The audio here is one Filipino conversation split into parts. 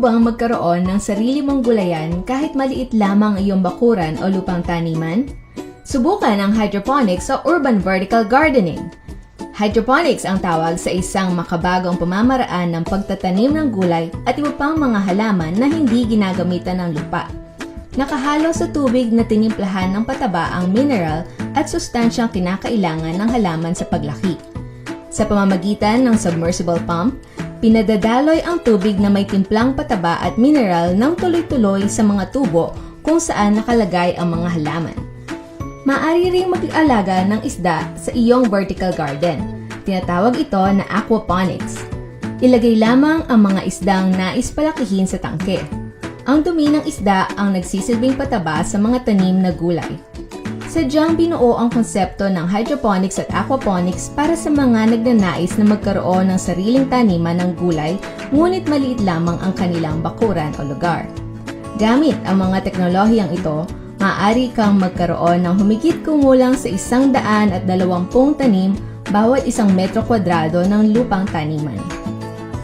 bang magkaroon ng sarili mong gulayan kahit maliit lamang iyong bakuran o lupang taniman? Subukan ang hydroponics o urban vertical gardening. Hydroponics ang tawag sa isang makabagong pamamaraan ng pagtatanim ng gulay at iba pang mga halaman na hindi ginagamitan ng lupa. Nakahalo sa tubig na tinimplahan ng pataba ang mineral at sustansyang kinakailangan ng halaman sa paglaki. Sa pamamagitan ng submersible pump, pinadadaloy ang tubig na may timplang pataba at mineral ng tuloy-tuloy sa mga tubo kung saan nakalagay ang mga halaman. Maaari ring mag-alaga ng isda sa iyong vertical garden. Tinatawag ito na aquaponics. Ilagay lamang ang mga isdang nais palakihin sa tangke. Ang dumi ng isda ang nagsisilbing pataba sa mga tanim na gulay. Sadyang binuo ang konsepto ng hydroponics at aquaponics para sa mga nagnanais na magkaroon ng sariling taniman ng gulay ngunit maliit lamang ang kanilang bakuran o lugar. Gamit ang mga teknolohiyang ito, maaari kang magkaroon ng humigit kumulang sa 120 tanim bawat 1 metro kwadrado ng lupang taniman.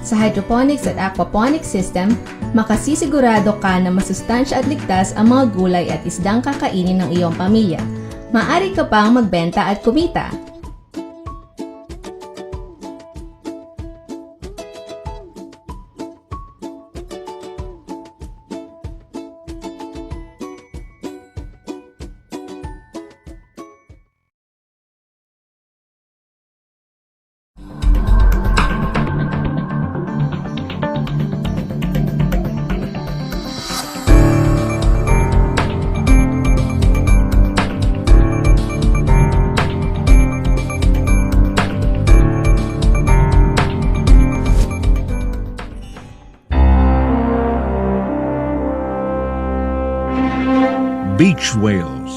Sa hydroponics at aquaponics system, makasisigurado ka na masustansya at ligtas ang mga gulay at isdang kakainin ng iyong pamilya. Maaari ka pang magbenta at kumita. Beach whales,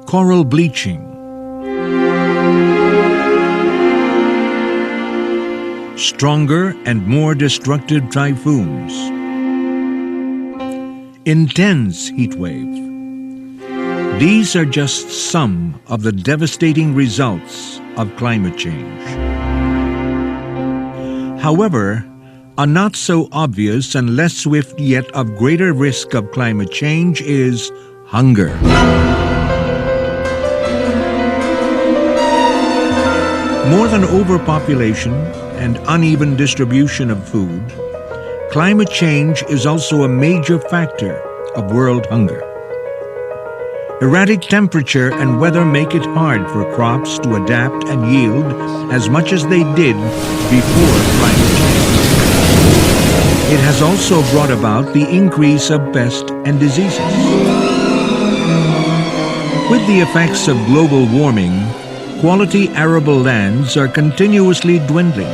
coral bleaching, stronger and more destructive typhoons, intense heat wave. These are just some of the devastating results of climate change. However, a not-so-obvious and less swift yet of greater risk of climate change is hunger. More than overpopulation and uneven distribution of food, climate change is also a major factor of world hunger. Erratic temperature and weather make it hard for crops to adapt and yield as much as they did before climate change. It has also brought about the increase of pests and diseases. With the effects of global warming, quality arable lands are continuously dwindling.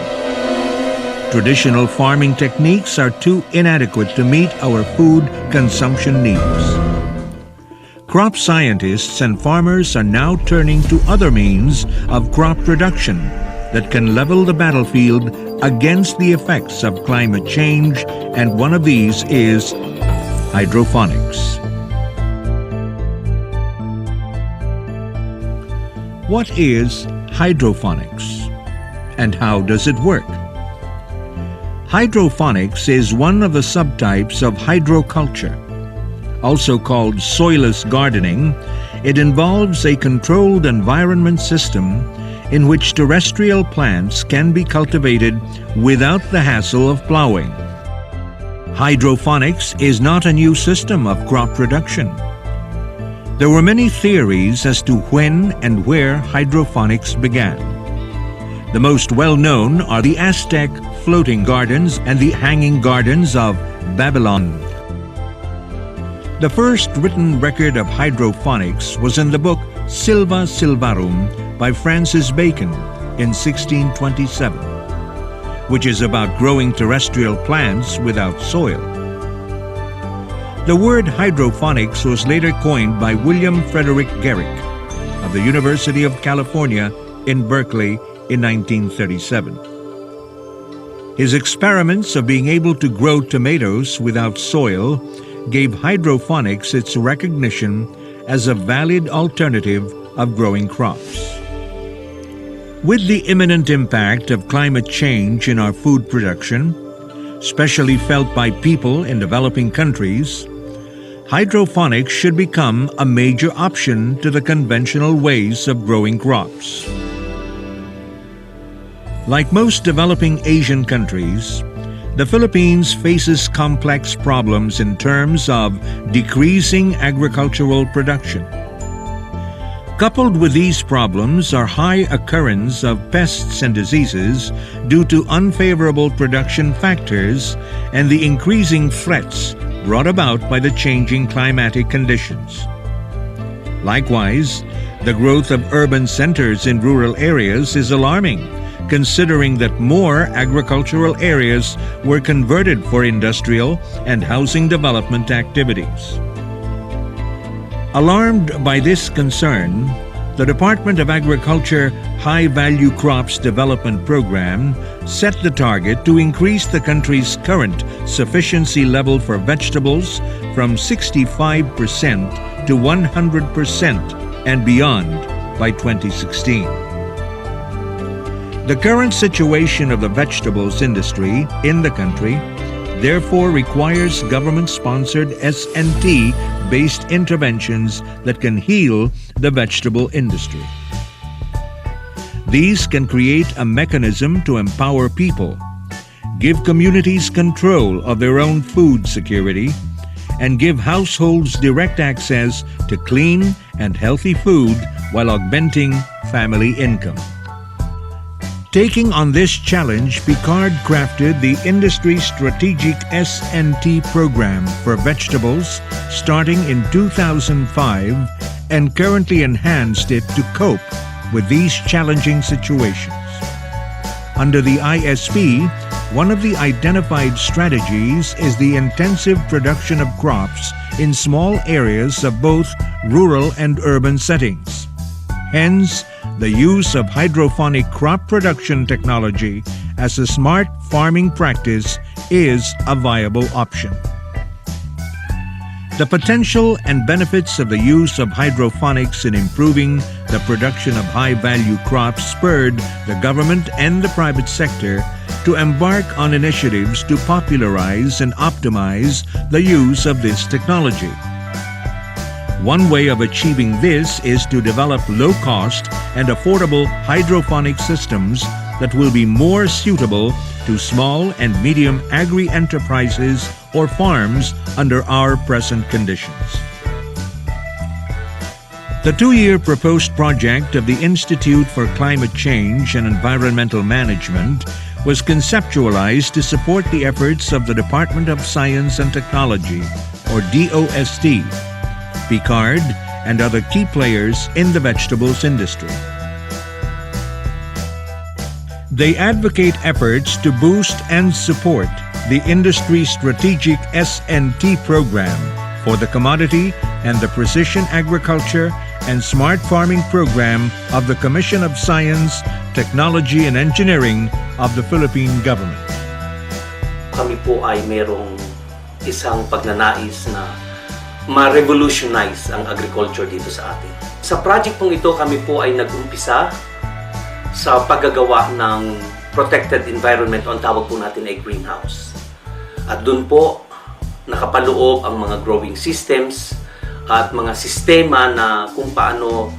Traditional farming techniques are too inadequate to meet our food consumption needs. Crop scientists and farmers are now turning to other means of crop production that can level the battlefield against the effects of climate change, and one of these is hydroponics. What is hydroponics, and how does it work? Hydroponics is one of the subtypes of hydroculture. Also called soilless gardening, it involves a controlled environment system in which terrestrial plants can be cultivated without the hassle of plowing. Hydroponics is not a new system of crop production. There were many theories as to when and where hydroponics began. The most well-known are the Aztec floating gardens and the hanging gardens of Babylon. The first written record of hydroponics was in the book Silva Silvarum by Francis Bacon in 1627, which is about growing terrestrial plants without soil. The word hydroponics was later coined by William Frederick Garrick of the University of California in Berkeley in 1937. His experiments of being able to grow tomatoes without soil gave hydroponics its recognition as a valid alternative of growing crops. With the imminent impact of climate change in our food production, especially felt by people in developing countries, hydroponics should become a major option to the conventional ways of growing crops. Like most developing Asian countries, the Philippines faces complex problems in terms of decreasing agricultural production. Coupled with these problems are high occurrence of pests and diseases due to unfavorable production factors and the increasing threats brought about by the changing climatic conditions. Likewise, the growth of urban centers in rural areas is alarming, considering that more agricultural areas were converted for industrial and housing development activities. Alarmed by this concern, the Department of Agriculture High-Value Crops Development Program set the target to increase the country's current sufficiency level for vegetables from 65% to 100% and beyond by 2016. The current situation of the vegetables industry in the country therefore requires government-sponsored S&T-based interventions that can heal the vegetable industry. These can create a mechanism to empower people, give communities control of their own food security, and give households direct access to clean and healthy food while augmenting family income. Taking on this challenge, Picard crafted the industry strategic S&T program for vegetables starting in 2005 and currently enhanced it to cope with these challenging situations. Under the ISP, one of the identified strategies is the intensive production of crops in small areas of both rural and urban settings. Hence, the use of hydroponic crop production technology as a smart farming practice is a viable option. The potential and benefits of the use of hydroponics in improving the production of high-value crops spurred the government and the private sector to embark on initiatives to popularize and optimize the use of this technology. One way of achieving this is to develop low-cost and affordable hydroponic systems that will be more suitable to small and medium agri-enterprises or farms under our present conditions. The two-year proposed project of the Institute for Climate Change and Environmental Management was conceptualized to support the efforts of the Department of Science and Technology, or DOST, Picard, and other key players in the vegetables industry. They advocate efforts to boost and support the industry strategic S&T program for the commodity and the precision agriculture and smart farming program of the Commission of Science, Technology and Engineering of the Philippine government. Kami po ay merong isang pagnanais na ma-revolutionize ang agriculture dito sa atin. Sa project pong ito, kami po ay nag-umpisa sa paggagawa ng protected environment o ang tawag po natin ay greenhouse. At doon po nakapaloob ang mga growing systems at mga sistema na kung paano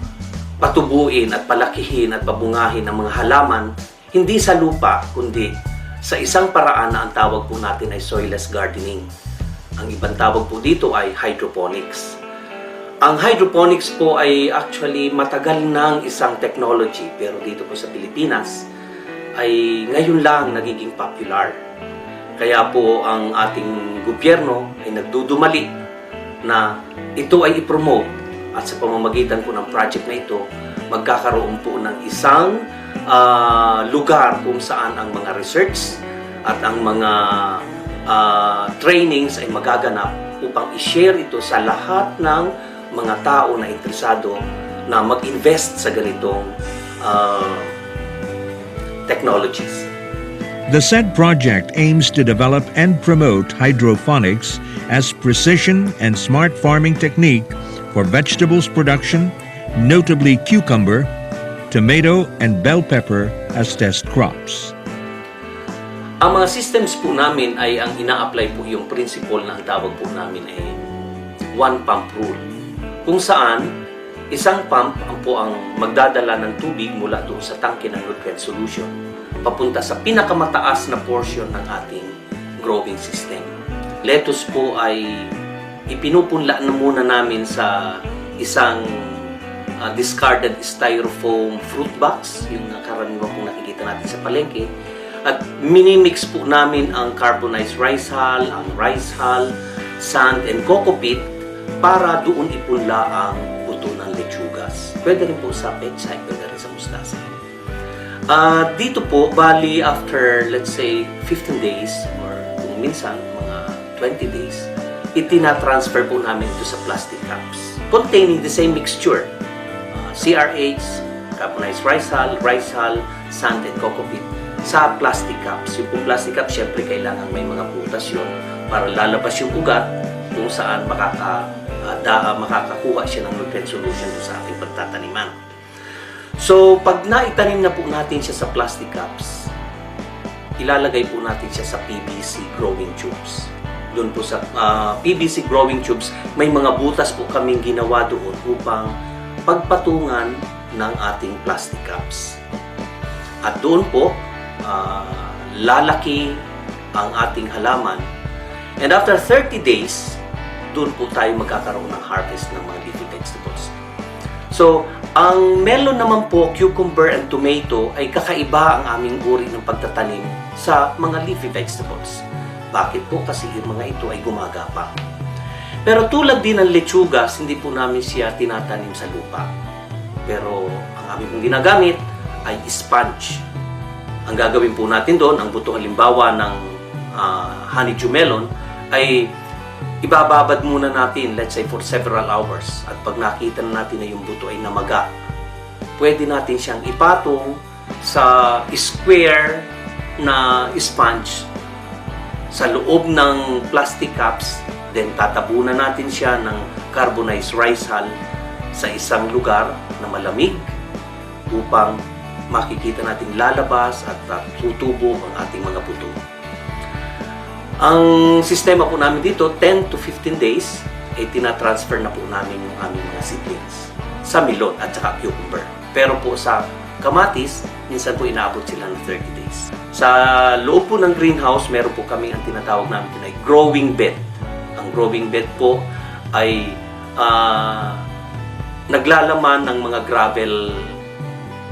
patubuin at palakihin at pabungahin ang mga halaman hindi sa lupa kundi sa isang paraan na ang tawag po natin ay soilless gardening. Ang ibang tawag po dito ay hydroponics. Ang hydroponics po ay actually matagal ng isang technology pero dito po sa Pilipinas ay ngayon lang nagiging popular. Kaya po ang ating gobyerno ay nagdudumali na ito ay i-promote at sa pamamagitan po ng project na ito magkakaroon po ng isang lugar kung saan ang mga research at ang mga trainings ay magaganap upang i-share ito sa lahat ng mga tao na interesado na mag-invest sa ganitong technologies. The said project aims to develop and promote hydroponics as precision and smart farming technique for vegetables production, notably cucumber, tomato, and bell pepper as test crops. Ang mga systems po namin ay ang ina-apply po yung principle na ang tawag po namin ay one pump rule. Kung saan, isang pump ang magdadala ng tubig mula doon sa tangke ng nutrient solution papunta sa pinakamataas na portion ng ating growing system. Lettuce po ay ipinupunla na muna namin sa isang discarded styrofoam fruit box, yung karaniwan pong nakikita natin sa palengke. At minimix po namin ang carbonized rice hull, ang rice hull, sand, and coco peat para doon ipunla ang buto ng lechugas. Pwede rin po sa pechay, pwede rin sa mustasa. Dito po, bali after let's say 15 days or kung minsan mga 20 days, itina-transfer po namin ito sa plastic cups containing the same mixture. CRH, carbonized rice hull, sand, and coco peat sa plastic cups. Yung pong plastic cups, syempre kailangan may mga butas yun para lalabas yung ugat kung saan makakakuha siya ng nutrient solution sa ating pagtataniman. So, pag naitanim na po natin siya sa plastic cups, ilalagay po natin siya sa PVC growing tubes. Doon po sa PVC growing tubes, may mga butas po kaming ginawa doon upang pagpatungan ng ating plastic cups. At doon po, lalaki ang ating halaman. And after 30 days, doon po tayo magkakaroon ng harvest ng mga leafy vegetables. So, ang melon naman po, cucumber and tomato ay kakaiba ang aming uri ng pagtatanim sa mga leafy vegetables. Bakit po? Kasi yung mga ito ay gumagapang. Pero tulad din ng lechugas, hindi po namin siya tinatanim sa lupa. Pero ang aming pong ginagamit ay sponge. Ang gagawin po natin doon, ang buto halimbawa ng honeydew melon, ay ibababad muna natin, let's say for several hours. At pag nakita na natin na yung buto ay namaga, pwede natin siyang ipatong sa square na sponge sa loob ng plastic cups. Then tatabunan natin siya ng carbonized rice hull sa isang lugar na malamig upang makikita natin lalabas at tutubo ang ating mga buto. Ang sistema po namin dito, 10 to 15 days, ay tinatransfer na po namin yung aming mga seedlings sa melon at saka cucumber. Pero po sa kamatis, minsan po inaabot sila ng 30 days. Sa loob po ng greenhouse, meron po kami ang tinatawag namin ay growing bed. Ang growing bed po ay naglalaman ng mga gravel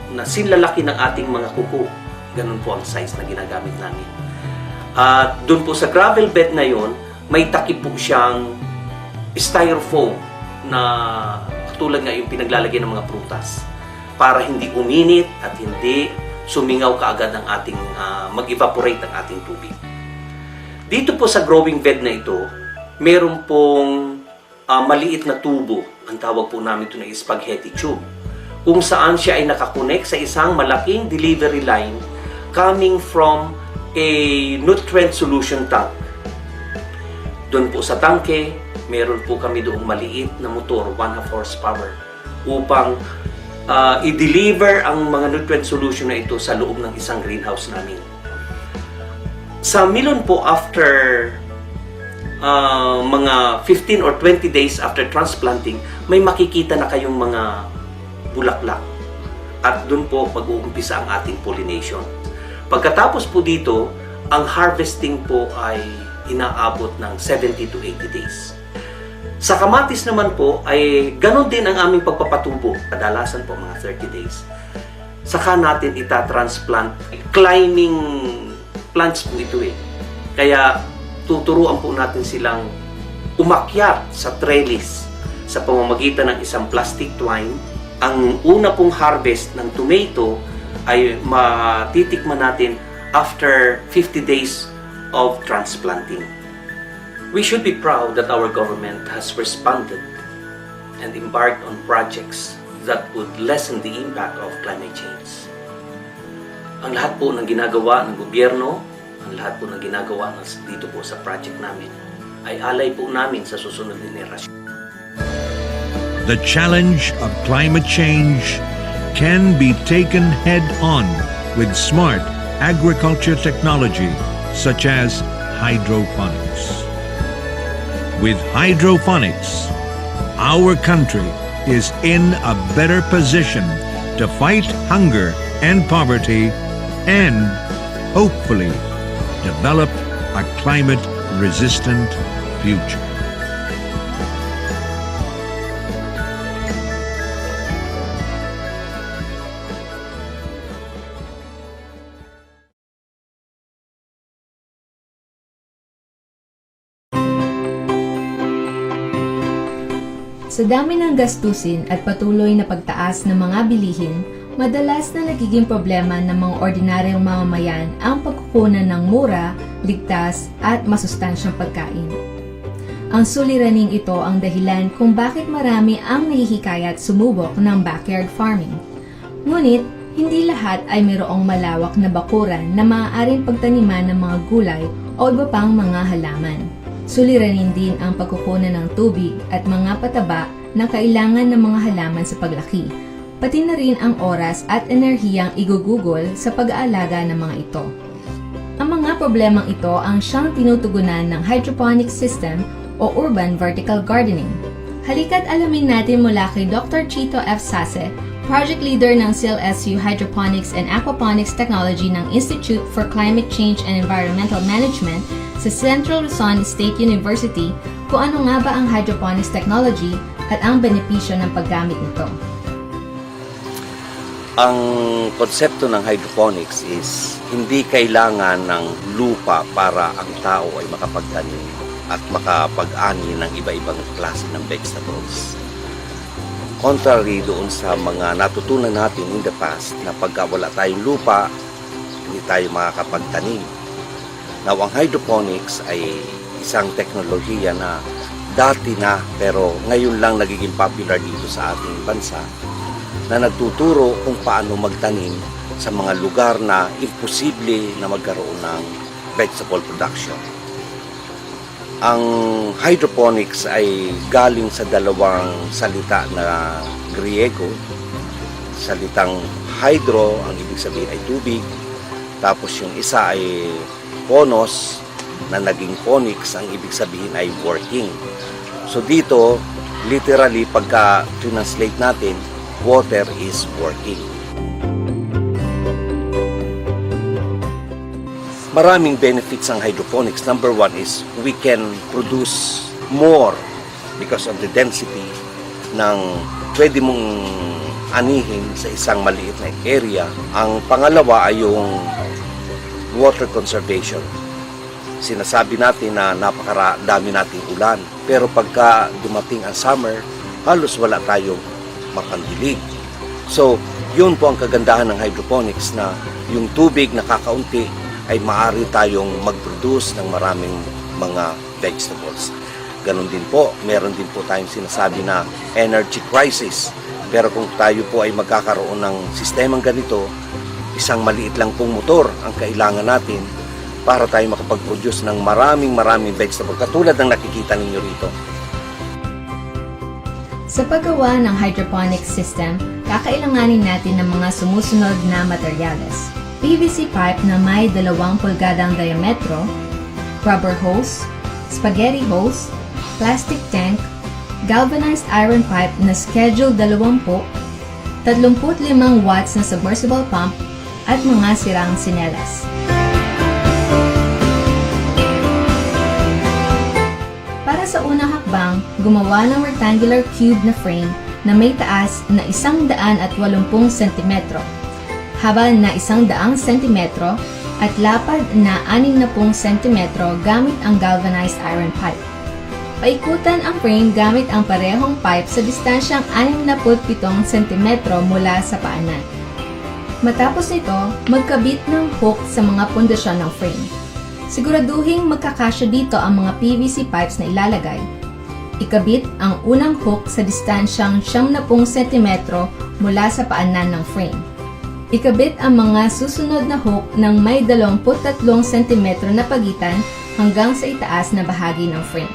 na sinlalaki ng ating mga kuko. Ganun po ang size na ginagamit namin. At doon po sa gravel bed na yon, may takip po siyang styrofoam na katulad nga yung pinaglalagay ng mga prutas para hindi uminit at hindi sumingaw kaagad ang ating mag-evaporate ang ating tubig. Dito po sa growing bed na ito, meron pong maliit na tubo. Ang tawag po namin ito na spaghetti tube, kung saan siya ay nakakonek sa isang malaking delivery line coming from a nutrient solution tank. Doon po sa tangke, meron po kami doong maliit na motor, 1/2 horsepower, upang i-deliver ang mga nutrient solution na ito sa loob ng isang greenhouse namin. Sa melon po, after mga 15 or 20 days after transplanting, may makikita na kayong mga bulaklak. At doon po mag-uumpisa ang ating pollination. Pagkatapos po dito, ang harvesting po ay inaabot ng 70 to 80 days. Sa kamatis naman po ay ganon din ang aming pagpapatubo. Kadalasan po mga 30 days. Saka natin itatransplant. Climbing plants po ito eh. Kaya tuturuan po natin silang umakyat sa trellis sa pamamagitan ng isang plastic twine. Ang una pong harvest ng tomato ay matitikman natin after 50 days of transplanting. We should be proud that our government has responded and embarked on projects that would lessen the impact of climate change. Ang lahat po ng ginagawa ng gobyerno, ang lahat po ng ginagawa dito po sa project namin, ay alay po namin sa susunod na henerasyon. The challenge of climate change can be taken head-on with smart agriculture technology such as hydroponics. With hydroponics, our country is in a better position to fight hunger and poverty and, hopefully, develop a climate-resistant future. Sa dami ng gastusin at patuloy na pagtaas ng mga bilihin, madalas na nagiging problema ng mga ordinaryong mamamayan ang pagkukunan ng mura, ligtas at masustansyang pagkain. Ang suliraning ito ang dahilan kung bakit marami ang nahihikayat sumubok ng backyard farming. Ngunit, hindi lahat ay mayroong malawak na bakuran na maaaring pagtaniman ng mga gulay o iba pang mga halaman. Suliranin din ang pagkukunan ng tubig at mga pataba na kailangan ng mga halaman sa paglaki, pati na rin ang oras at enerhiyang igugugol sa pag-aalaga ng mga ito. Ang mga problemang ito ang siyang tinutugunan ng hydroponic system o urban vertical gardening. Halika't alamin natin mula kay Dr. Chito F. Sace, Project Leader ng CLSU Hydroponics and Aquaponics Technology ng Institute for Climate Change and Environmental Management sa Central Luzon State University, kung ano nga ba ang hydroponics technology at ang benepisyo ng paggamit nito. Ang konsepto ng hydroponics is hindi kailangan ng lupa para ang tao ay makapagtanim at makapag-ani ng iba-ibang klase ng vegetables. Contrary doon sa mga natutunan natin in the past na pagka wala tayong lupa, hindi tayo makakapagtanim. Now, ang hydroponics ay isang teknolohiya na dati na pero ngayon lang nagiging popular dito sa ating bansa na nagtuturo kung paano magtanim sa mga lugar na imposible na magkaroon ng vegetable production. Ang hydroponics ay galing sa dalawang salita na Griego. Salitang hydro, ang ibig sabihin ay tubig. Tapos yung isa ay ponos, na naging phonics, ang ibig sabihin ay working. So dito, literally, pagka translate natin, water is working. Maraming benefits ang hydroponics. Number one is we can produce more because of the density ng pwede mong anihin sa isang maliit na area. Ang pangalawa ay yung water conservation. Sinasabi natin na napakadami nating ulan, pero pagka dumating ang summer, halos wala tayong mapandilig. So, yun po ang kagandahan ng hydroponics, na yung tubig na kakaunti ay maaari tayong mag-produce ng maraming mga vegetables. Ganon din po, meron din po tayong sinasabi na energy crisis. Pero kung tayo po ay magkakaroon ng sistemang ganito, isang maliit lang pong motor ang kailangan natin para tayo makapag-produce ng maraming vegetable, katulad ng nakikita ninyo rito. Sa paggawa ng hydroponic system, kakailanganin natin ng mga sumusunod na materyales. PVC pipe na may 2 pulgadang diametro, rubber hose, spaghetti hose, plastic tank, galvanized iron pipe na schedule 20, 35 watts na submersible pump, at mga sirang sinelas. Para sa unang hakbang, gumawa ng rectangular cube na frame na may taas na 180 cm, haba na 100 cm at lapad na 60 cm gamit ang galvanized iron pipe. Paikutan ang frame gamit ang parehong pipe sa distansyang 67 cm mula sa paanan. Matapos nito, magkabit ng hook sa mga pundasyon ng frame. Siguraduhin magkakasya dito ang mga PVC pipes na ilalagay. Ikabit ang unang hook sa distansyang 70 cm mula sa paanan ng frame. Ikabit ang mga susunod na hook ng may 23 cm na pagitan hanggang sa itaas na bahagi ng frame.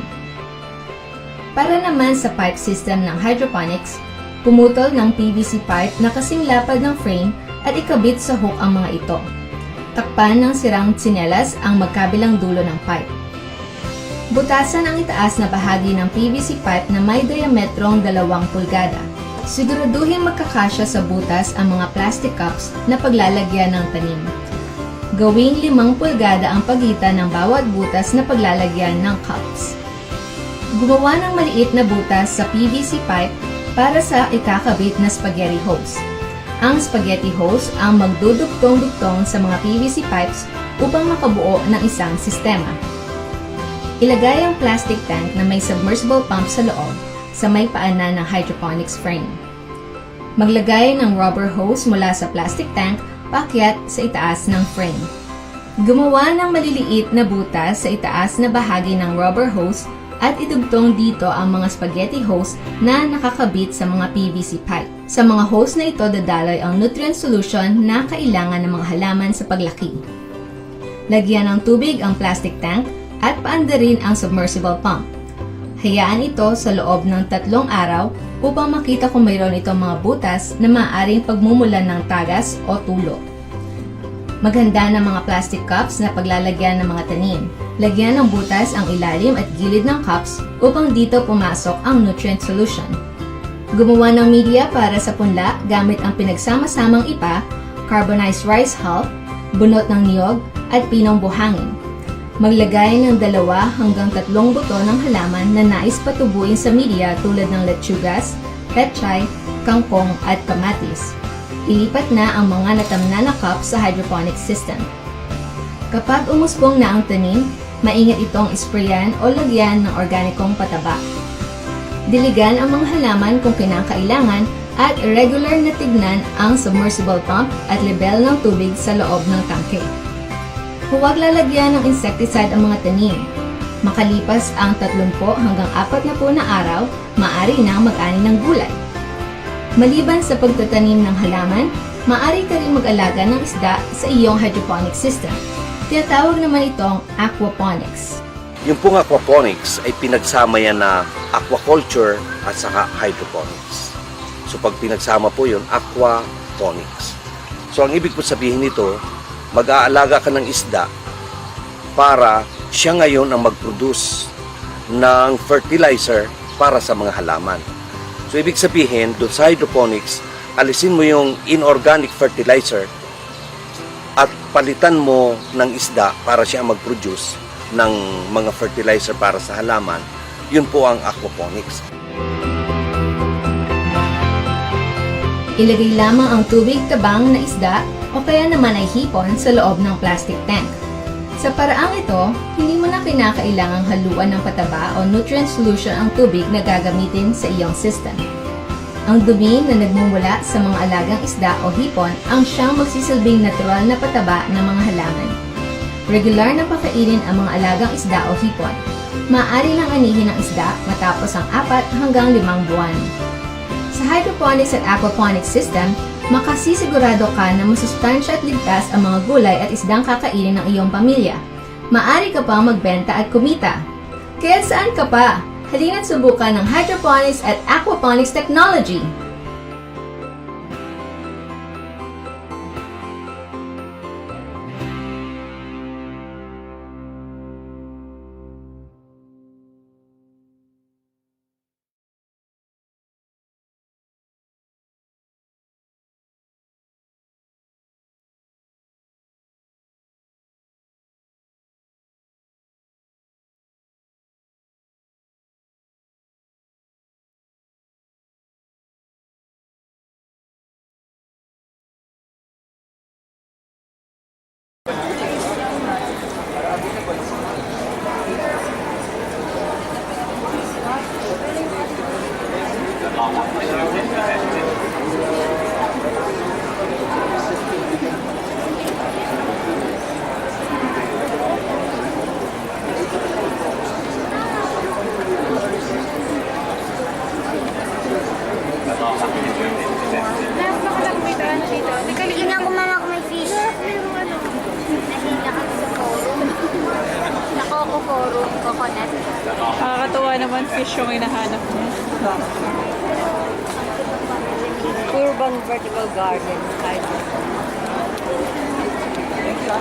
Para naman sa pipe system ng hydroponics, pumutol ng PVC pipe na kasing lapad ng frame at ikabit sa hook ang mga ito. Takpan ng sirang tsinelas ang magkabilang dulo ng pipe. Butasan ang itaas na bahagi ng PVC pipe na may diametrong 2 pulgada. Siguraduhin magkakasya sa butas ang mga plastic cups na paglalagyan ng tanim. Gawing 5 pulgada ang pagitan ng bawat butas na paglalagyan ng cups. Gumawa ng maliit na butas sa PVC pipe para sa ikakabit na spaghetti hose. Ang spaghetti hose ang magdudugtong-dugtong sa mga PVC pipes upang makabuo ng isang sistema. Ilagay ang plastic tank na may submersible pump sa loob sa may paanan ng hydroponics frame. Maglagay ng rubber hose mula sa plastic tank paakyat sa itaas ng frame. Gumawa ng maliliit na butas sa itaas na bahagi ng rubber hose at idugtong dito ang mga spaghetti hose na nakakabit sa mga PVC pipe. Sa mga hose na ito dadaloy ang nutrient solution na kailangan ng mga halaman sa paglaki. Lagyan ng tubig ang plastic tank at paandarin ang submersible pump. Hayaan ito sa loob ng 3 araw upang makita kung mayroon itong mga butas na maaaring pagmumulan ng tagas o tulo. Maghanda ng mga plastic cups na paglalagyan ng mga tanim. Lagyan ng butas ang ilalim at gilid ng cups upang dito pumasok ang nutrient solution. Gumawa ng media para sa punla gamit ang pinagsama-samang ipa, carbonized rice hull, bunot ng niyog, at pinong buhangin. Maglagay ng 2 hanggang 3 buto ng halaman na nais patubuin sa media tulad ng lechugas, pechay, kangkong at kamatis. Ilipat na ang mga natamna na cup sa hydroponic system. Kapag umusbong na ang tanim, maingat itong isprayan o lagyan ng organikong pataba. Diligan ang mga halaman kung kinakailangan at irregular na tignan ang submersible pump at level ng tubig sa loob ng tangke. Huwag lalagyan ng insecticide ang mga tanim. Makalipas ang 30 hanggang 40 na araw, maaari nang mag-ani ng gulay. Maliban sa pagtatanim ng halaman, maaari ka rin mag-alaga ng isda sa iyong hydroponic system. Tinatawag naman itong aquaponics. Yung pong aquaponics ay pinagsama yan na aquaculture at saka hydroponics. So pag pinagsama po yun, aquaponics. So ang ibig po sabihin nito, mag-aalaga ka ng isda para siya ngayon ang mag-produce ng fertilizer para sa mga halaman. So ibig sabihin, doon sa hydroponics, alisin mo yung inorganic fertilizer at palitan mo ng isda para siya mag-produce ng mga fertilizer para sa halaman. Yun po ang aquaponics. Ilagay lamang ang tubig tabang na isda o kaya naman ay hipon sa loob ng plastic tank. Sa paraang ito, hindi mo na kinakailangang haluan ng pataba o nutrient solution ang tubig na gagamitin sa iyong system. Ang dumi na nagmumula sa mga alagang isda o hipon ang siyang magsisilbing natural na pataba ng mga halaman. Regular na pakainin ang mga alagang isda o hipon. Maaari lang anihin ang isda matapos ang 4 hanggang 5 buwan. Sa hydroponics at aquaponics system, makasisigurado ka na masustansya at ligtas ang mga gulay at isdang kakainin ng iyong pamilya. Maaari ka pang magbenta at kumita. Kaya saan ka pa? Halina't subukan ng hydroponics at aquaponics technology. Tingnan ko mama kung may fish. Nahinga kami sa forum. Nakoko-forum, coconut. Nakakatuwa naman fish yung hinahanap niya. Urban Vertical Garden. siya.